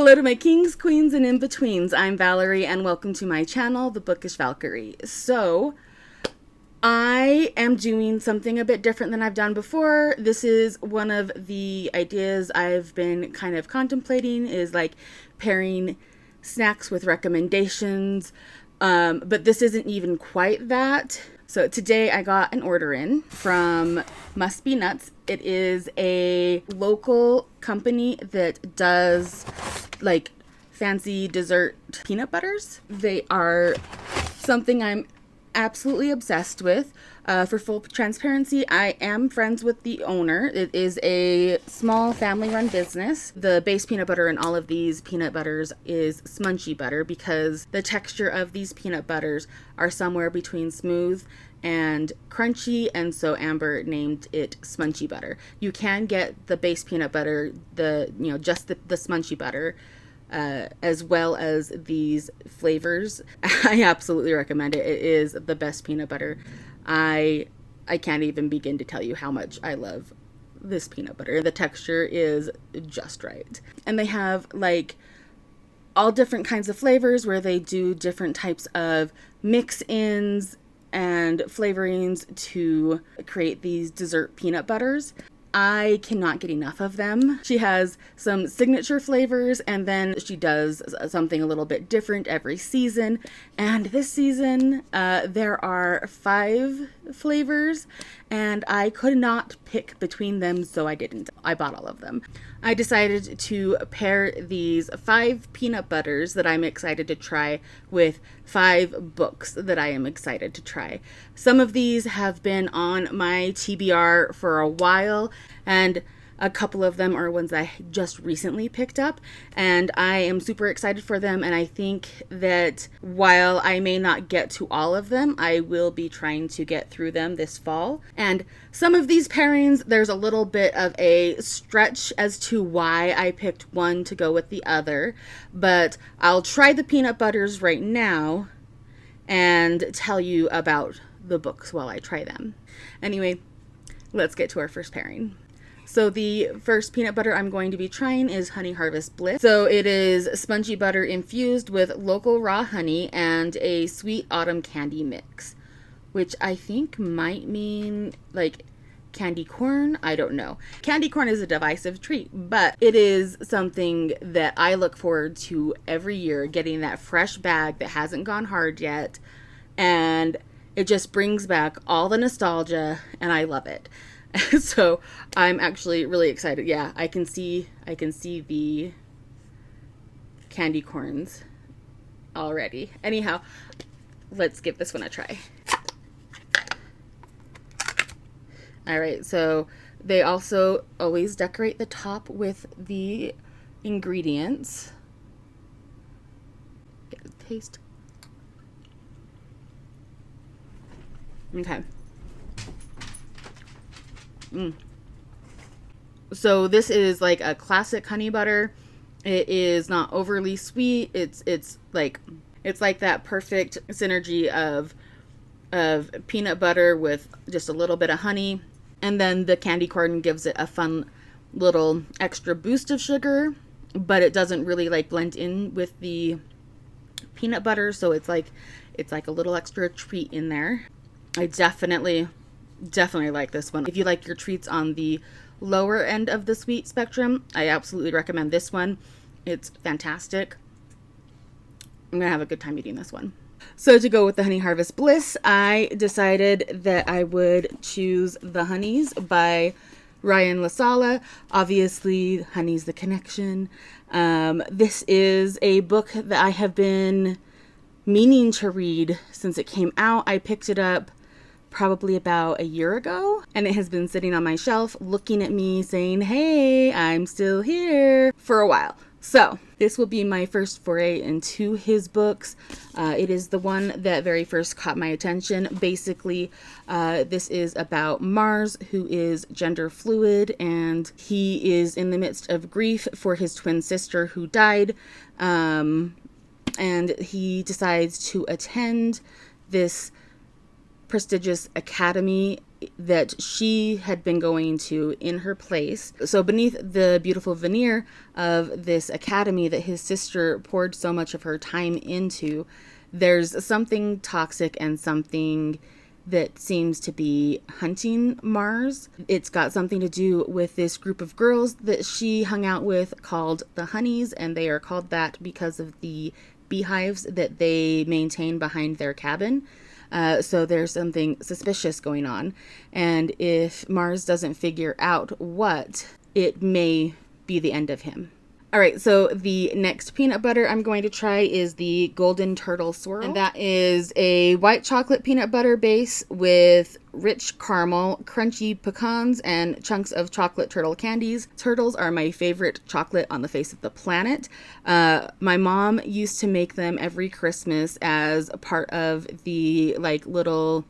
Hello to my kings, queens, and in-betweens. I'm Valerie, and welcome to my channel, The Bookish Valkyrie. So, I am doing something a bit different than I've done before. This is one of the ideas I've been kind of contemplating, is like pairing snacks with recommendations, but this isn't even quite that. So today I got an order in from Must Be Nuts. It is a local company that does like fancy dessert peanut butters. They are something I'm absolutely obsessed with. For full transparency, I am friends with the owner. It is a small family-run business. The base peanut butter in all of these peanut butters is smunchy butter because the texture of these peanut butters are somewhere between smooth and crunchy, and so Amber named it smunchy butter. You can get the base peanut butter, just the smunchy butter, as well as these flavors. I absolutely recommend it. It is the best peanut butter. I can't even begin to tell you how much I love this peanut butter. The texture is just right. And they have like all different kinds of flavors where they do different types of mix-ins and flavorings to create these dessert peanut butters. I cannot get enough of them. She has some signature flavors, and then she does something a little bit different every season. And this season, there are 5 flavors, and I could not pick between them, so I didn't. I bought all of them. I decided to pair these 5 peanut butters that I'm excited to try with 5 books that I am excited to try. Some of these have been on my TBR for a while, and a couple of them are ones I just recently picked up, and I am super excited for them. And I think that while I may not get to all of them, I will be trying to get through them this fall. And some of these pairings, there's a little bit of a stretch as to why I picked one to go with the other, but I'll try the peanut butters right now and tell you about the books while I try them. Anyway, let's get to our first pairing. So the first peanut butter I'm going to be trying is Honey Harvest Bliss. So it is spongy butter infused with local raw honey and a sweet autumn candy mix, which I think might mean like candy corn. I don't know. Candy corn is a divisive treat, but it is something that I look forward to every year, getting that fresh bag that hasn't gone hard yet, and it just brings back all the nostalgia, and I love it. So I'm actually really excited. Yeah, I can see the candy corns already. Anyhow, let's give this one a try. All right, so they also always decorate the top with the ingredients. Get a taste. Okay. So this is like a classic honey butter. It is not overly sweet. It's like that perfect synergy of peanut butter with just a little bit of honey, and then the candy corn gives it a fun little extra boost of sugar, but it doesn't really like blend in with the peanut butter, so it's like a little extra treat in there. I definitely like this one. If you like your treats on the lower end of the sweet spectrum, I absolutely recommend this one. It's fantastic. I'm gonna have a good time eating this one. So to go with the Honey Harvest Bliss, I decided that I would choose The Honeys by Ryan LaSala. Obviously, honey's the connection. This is a book that I have been meaning to read since it came out. I picked it up probably about a year ago, and it has been sitting on my shelf looking at me saying, hey, I'm still here, for a while. So this will be my first foray into his books. It is the one that very first caught my attention. Basically, this is about Mars, who is gender fluid, and he is in the midst of grief for his twin sister who died, and he decides to attend this prestigious academy that she had been going to in her place. So beneath the beautiful veneer of this academy that his sister poured so much of her time into, there's something toxic and something that seems to be hunting Mars. It's got something to do with this group of girls that she hung out with called the Honeys, and they are called that because of the beehives that they maintain behind their cabin. So there's something suspicious going on. And if Mars doesn't figure out what, it may be the end of him. All right, so the next peanut butter I'm going to try is the Golden Turtle Swirl. And that is a white chocolate peanut butter base with rich caramel, crunchy pecans, and chunks of chocolate turtle candies. Turtles are my favorite chocolate on the face of the planet. My mom used to make them every Christmas as a part of the like little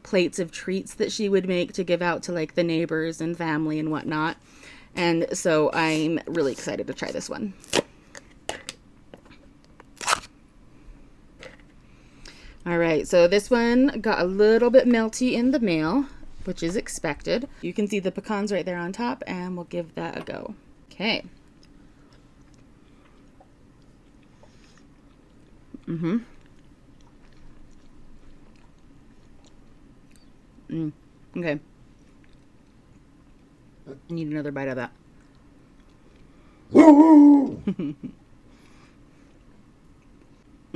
plates of treats that she would make to give out to like the neighbors and family and whatnot. And so I'm really excited to try this one. All right, so this one got a little bit melty in the mail, which is expected. You can see the pecans right there on top, and we'll give that a go. Okay. Okay. I need another bite of that.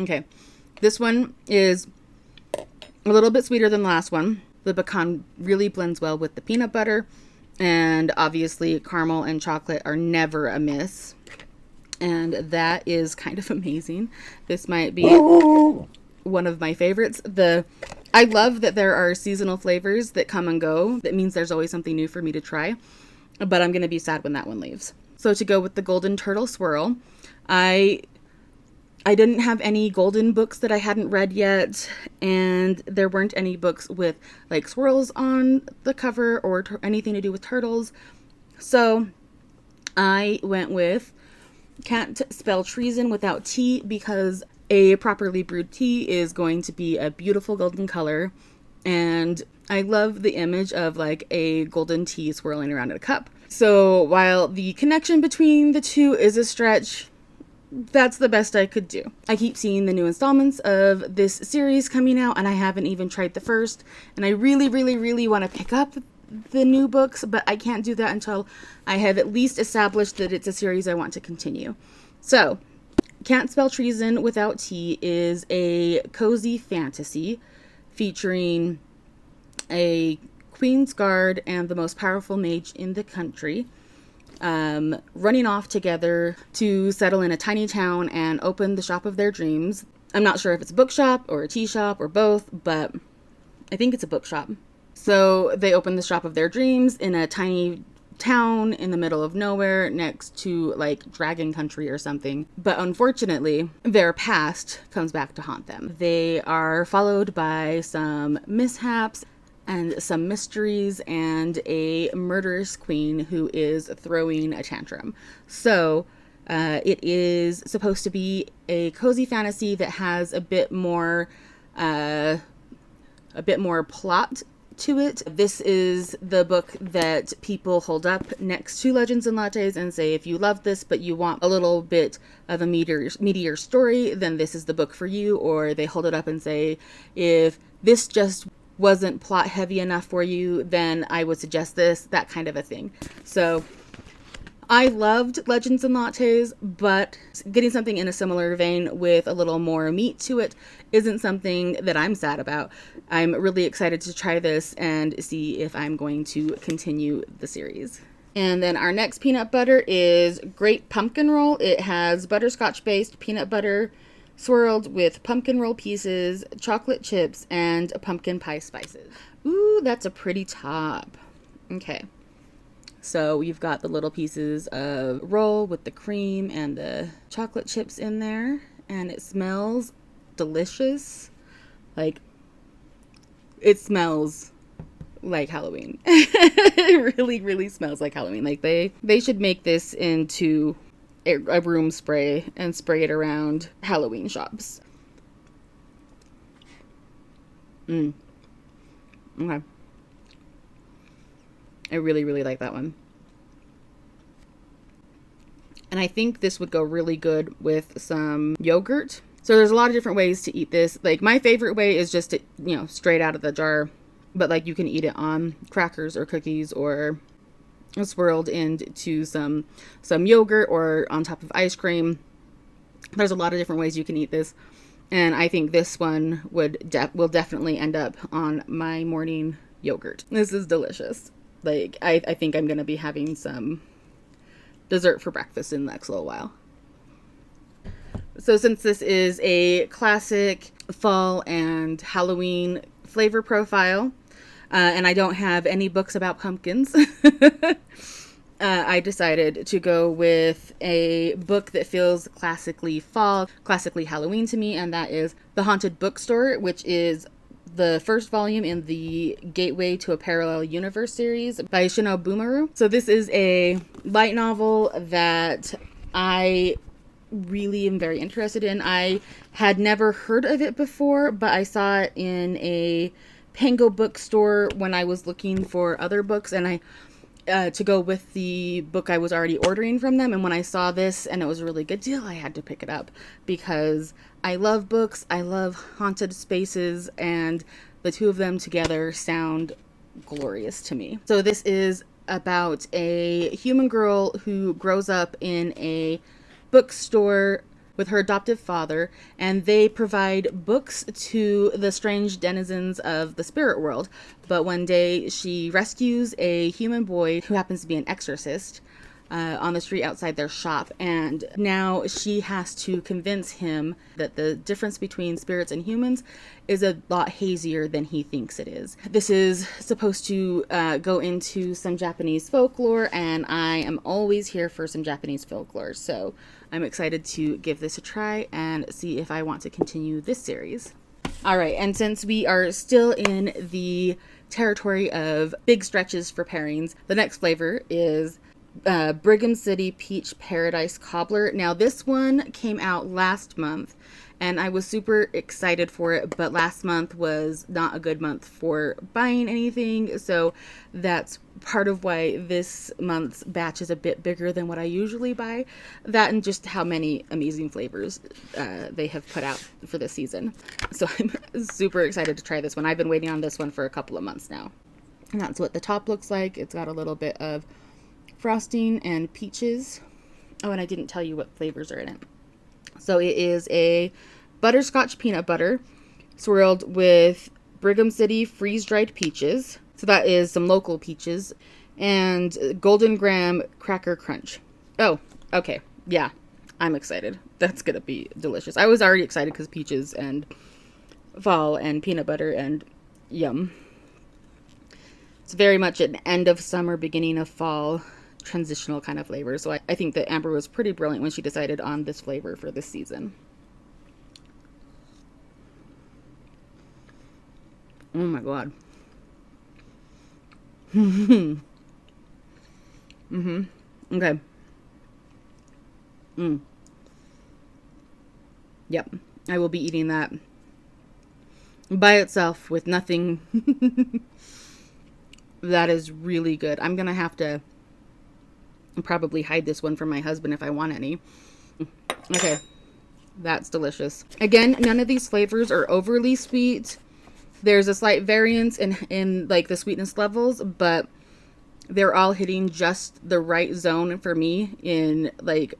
Okay, this one is a little bit sweeter than the last one. The pecan really blends well with the peanut butter, and obviously caramel and chocolate are never amiss, and that is kind of amazing. This might be one of my favorites. I love that there are seasonal flavors that come and go. That means there's always something new for me to try, but I'm going to be sad when that one leaves. So to go with the Golden Turtle Swirl, I didn't have any golden books that I hadn't read yet, and there weren't any books with like swirls on the cover or anything to do with turtles. So I went with Can't Spell Treason Without Tea, because a properly brewed tea is going to be a beautiful golden color, and I love the image of like a golden tea swirling around in a cup. So while the connection between the two is a stretch, that's the best I could do. I keep seeing the new installments of this series coming out, and I haven't even tried the first, and I really, really, really want to pick up the new books, but I can't do that until I have at least established that it's a series I want to continue. So Can't Spell Treason Without Tea is a cozy fantasy featuring a Queen's Guard and the most powerful mage in the country running off together to settle in a tiny town and open the shop of their dreams. I'm not sure if it's a bookshop or a tea shop or both, but I think it's a bookshop. So they open the shop of their dreams in a tiny town in the middle of nowhere next to like Dragon Country or something. But unfortunately, their past comes back to haunt them. They are followed by some mishaps and some mysteries and a murderous queen who is throwing a tantrum. So it is supposed to be a cozy fantasy that has a bit more plot to it. This is the book that people hold up next to Legends and Lattes and say, if you love this but you want a little bit of a meatier story, then this is the book for you. Or they hold it up and say, if this just wasn't plot heavy enough for you, then I would suggest this, that kind of a thing. So I loved Legends and Lattes, but getting something in a similar vein with a little more meat to it isn't something that I'm sad about. I'm really excited to try this and see if I'm going to continue the series. And then our next peanut butter is Great Pumpkin Roll. It has butterscotch-based peanut butter swirled with pumpkin roll pieces, chocolate chips, and pumpkin pie spices. Ooh, that's a pretty top. Okay. So you've got the little pieces of roll with the cream and the chocolate chips in there, and it smells delicious. Like, it smells like Halloween. It really, really smells like Halloween. Like, they should make this into a room spray and spray it around Halloween shops. Okay. I really, really like that one. And I think this would go really good with some yogurt. So there's a lot of different ways to eat this. Like, my favorite way is just to, straight out of the jar. But like, you can eat it on crackers or cookies, or swirled into some yogurt, or on top of ice cream. There's a lot of different ways you can eat this. And I think this one will definitely end up on my morning yogurt. This is delicious. Like, I think I'm going to be having some dessert for breakfast in the next little while. So since this is a classic fall and Halloween flavor profile, and I don't have any books about pumpkins, I decided to go with a book that feels classically fall, classically Halloween to me, and that is The Haunted Bookstore, which is the first volume in the Gateway to a Parallel Universe series by Shinobu. So this is a light novel that I really am very interested in. I had never heard of it before, but I saw it in a Pango bookstore when I was looking for other books, and to go with the book I was already ordering from them. And when I saw this and it was a really good deal, I had to pick it up because I love books, I love haunted spaces, and the two of them together sound glorious to me. So this is about a human girl who grows up in a bookstore with her adoptive father, and they provide books to the strange denizens of the spirit world. But one day she rescues a human boy who happens to be an exorcist on the street outside their shop, and now she has to convince him that the difference between spirits and humans is a lot hazier than he thinks it is. This is supposed to go into some Japanese folklore, and I am always here for some Japanese folklore, so I'm excited to give this a try and see if I want to continue this series. All right, and since we are still in the territory of big stretches for pairings, the next flavor is Brigham City Peach Paradise Cobbler. Now, this one came out last month, and I was super excited for it, but last month was not a good month for buying anything, so that's part of why this month's batch is a bit bigger than what I usually buy. That and just how many amazing flavors they have put out for this season. So I'm super excited to try this one. I've been waiting on this one for a couple of months now. And that's what the top looks like. It's got a little bit of frosting and peaches. Oh, and I didn't tell you what flavors are in it. So it is a butterscotch peanut butter swirled with Brigham City freeze-dried peaches. So that is some local peaches, and golden graham cracker crunch. Oh, okay. Yeah, I'm excited. That's going to be delicious. I was already excited because peaches and fall and peanut butter and yum. It's very much an end of summer, beginning of fall transitional kind of flavor. So I think that Amber was pretty brilliant when she decided on this flavor for this season. Oh my god. Okay. Yep. I will be eating that by itself with nothing. That is really good. I'm gonna have to probably hide this one from my husband if I want any. Okay. That's delicious. Again, none of these flavors are overly sweet. There's a slight variance in like the sweetness levels, but they're all hitting just the right zone for me in like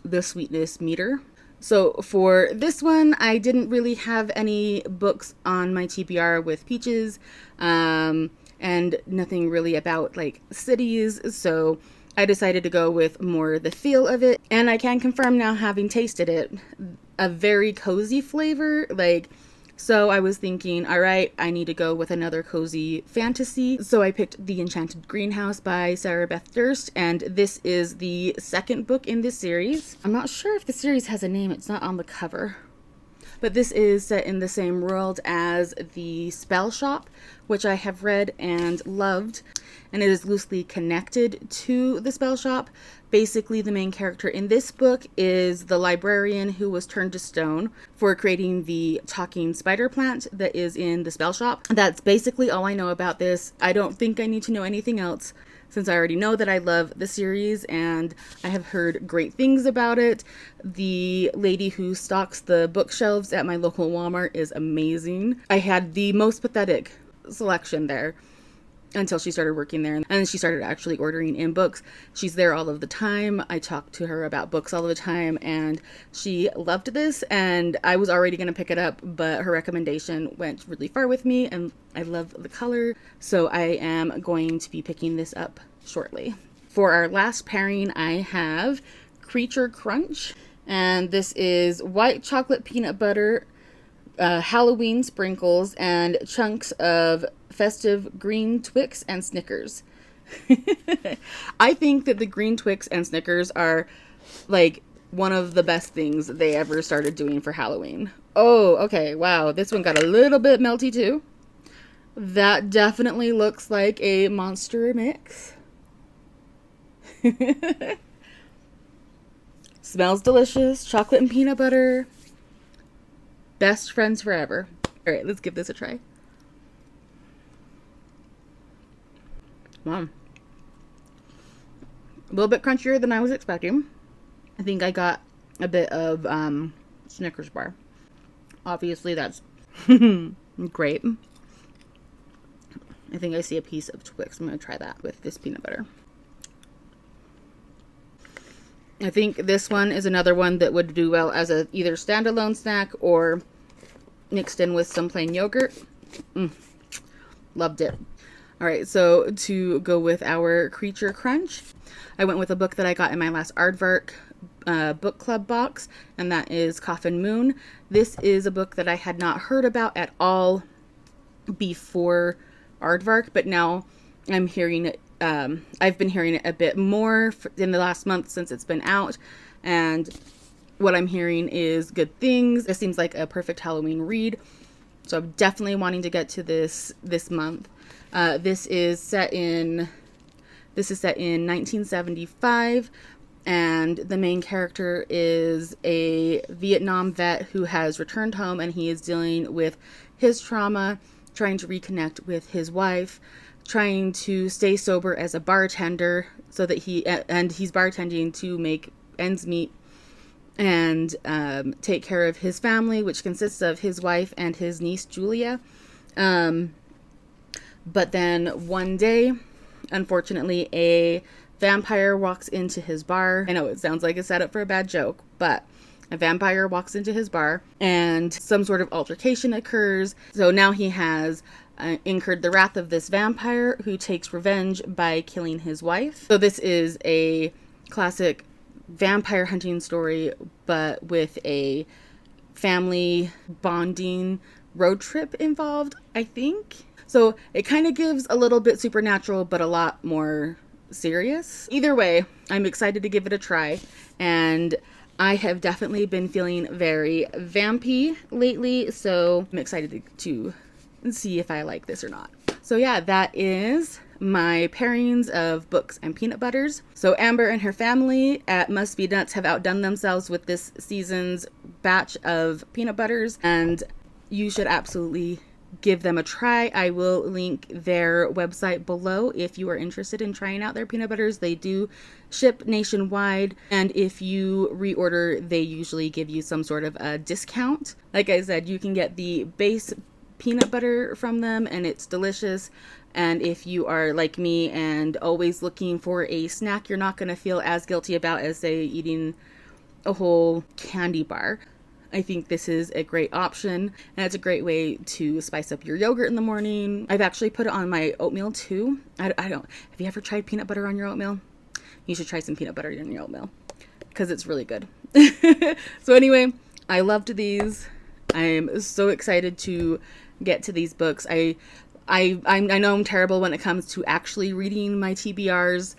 the sweetness meter. So for this one, I didn't really have any books on my TBR with peaches, and nothing really about like cities. So I decided to go with more the feel of it. And I can confirm now, having tasted it, a very cozy flavor. So I was thinking, all right, I need to go with another cozy fantasy. So I picked The Enchanted Greenhouse by Sarah Beth Durst, and this is the second book in this series. I'm not sure if the series has a name. It's not on the cover. But this is set in the same world as The Spell Shop, which I have read and loved, and it is loosely connected to The Spell Shop. Basically, the main character in this book is the librarian who was turned to stone for creating the talking spider plant that is in The Spell Shop. That's basically all I know about this. I don't think I need to know anything else, since I already know that I love the series and I have heard great things about it. The lady who stocks the bookshelves at my local Walmart is amazing. I had the most pathetic selection there until she started working there, and then she started actually ordering in books. She's there all of the time. I talk to her about books all the time, and she loved this, and I was already going to pick it up, but her recommendation went really far with me, and I love the color, so I am going to be picking this up shortly. For our last pairing, I have Creature Crunch, and this is white chocolate peanut butter, Halloween sprinkles, and chunks of festive green Twix and Snickers. I think that the green Twix and Snickers are like one of the best things they ever started doing for Halloween. Oh, okay, wow, this one got a little bit melty too. That definitely looks like a monster mix. Smells delicious, chocolate and peanut butter. Best friends forever. All right, let's give this a try. Wow. A little bit crunchier than I was expecting. I think I got a bit of Snickers bar. Obviously, that's great. I think I see a piece of Twix. I'm going to try that with this peanut butter. I think this one is another one that would do well as a either standalone snack or mixed in with some plain yogurt. Loved it. All right, so to go with our Creature Crunch, I went with a book that I got in my last Aardvark book club box, and that is Coffin Moon. This is a book that I had not heard about at all before Aardvark, but now I'm hearing it. I've been hearing it a bit more in the last month since it's been out, and what I'm hearing is good things. This seems like a perfect Halloween read, so I'm definitely wanting to get to this month. This is set in 1975, and the main character is a Vietnam vet who has returned home, and he is dealing with his trauma, trying to reconnect with his wife, trying to stay sober as a bartender so that he's bartending to make ends meet and take care of his family, which consists of his wife and his niece Julia. But then one day, unfortunately, a vampire walks into his bar. I know it sounds like a setup for a bad joke, but a vampire walks into his bar and some sort of altercation occurs. So now he has incurred the wrath of this vampire who takes revenge by killing his wife. So this is a classic vampire hunting story, but with a family bonding road trip involved, I think. So it kind of gives a little bit supernatural, but a lot more serious. Either way, I'm excited to give it a try, and I have definitely been feeling very vampy lately, so I'm excited to see if I like this or not. So yeah, that is my pairings of books and peanut butters. So Amber and her family at Must Be Nuts have outdone themselves with this season's batch of peanut butters, and you should absolutely give them a try. I will link their website below if you are interested in trying out their peanut butters. They do ship nationwide, and if you reorder, they usually give you some sort of a discount. Like I said, you can get the base peanut butter from them, and it's delicious. And if you are like me and always looking for a snack you're not going to feel as guilty about as, say, eating a whole candy bar, I think this is a great option, and it's a great way to spice up your yogurt in the morning. I've actually put it on my oatmeal too. I don't, have you ever tried peanut butter on your oatmeal? You should try some peanut butter on your oatmeal because it's really good. So anyway, I loved these. I'm so excited to get to these books. I know I'm terrible when it comes to actually reading my TBRs,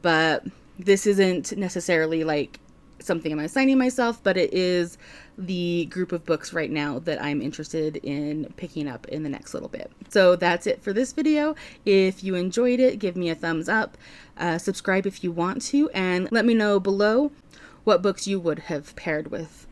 but this isn't necessarily like something I'm assigning myself, but it is the group of books right now that I'm interested in picking up in the next little bit. So that's it for this video. If you enjoyed it, give me a thumbs up, subscribe if you want to, and let me know below what books you would have paired with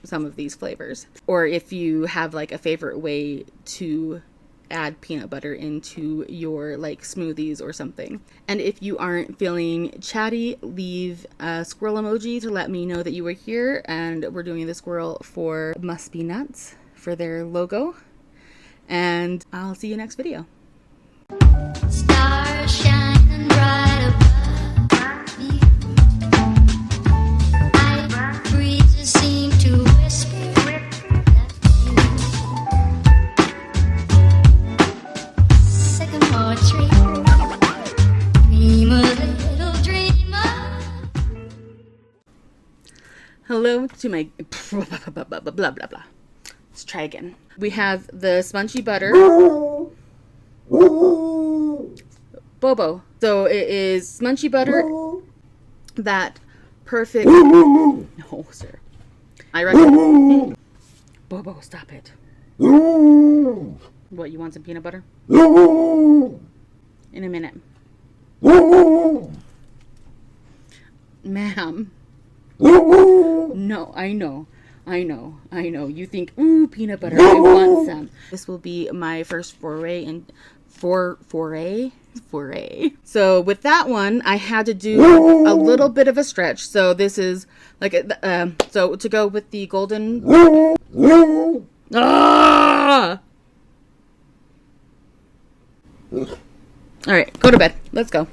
some of these flavors, or if you have like a favorite way to add peanut butter into your like smoothies or something. And if you aren't feeling chatty, leave a squirrel emoji to let me know that you were here. And we're doing the squirrel for Must Be Nuts for their logo. And I'll see you next video. Stars shining bright above me. Night breezes seem to whisper that you. Sycamore tree, dream a little dreamer. Hello to my blah blah blah blah blah. Let's try again. We have the spongy butter. Bobo. So it is spongy butter, that perfect. No, sir. I recommend. Bobo, stop it. What, you want some peanut butter? In a minute. Ma'am. No, I know. You think, ooh, peanut butter, I want some. This will be my first foray in foray. So with that one, I had to do a little bit of a stretch. So this is like so to go with the golden. Ah! All right, go to bed. Let's go.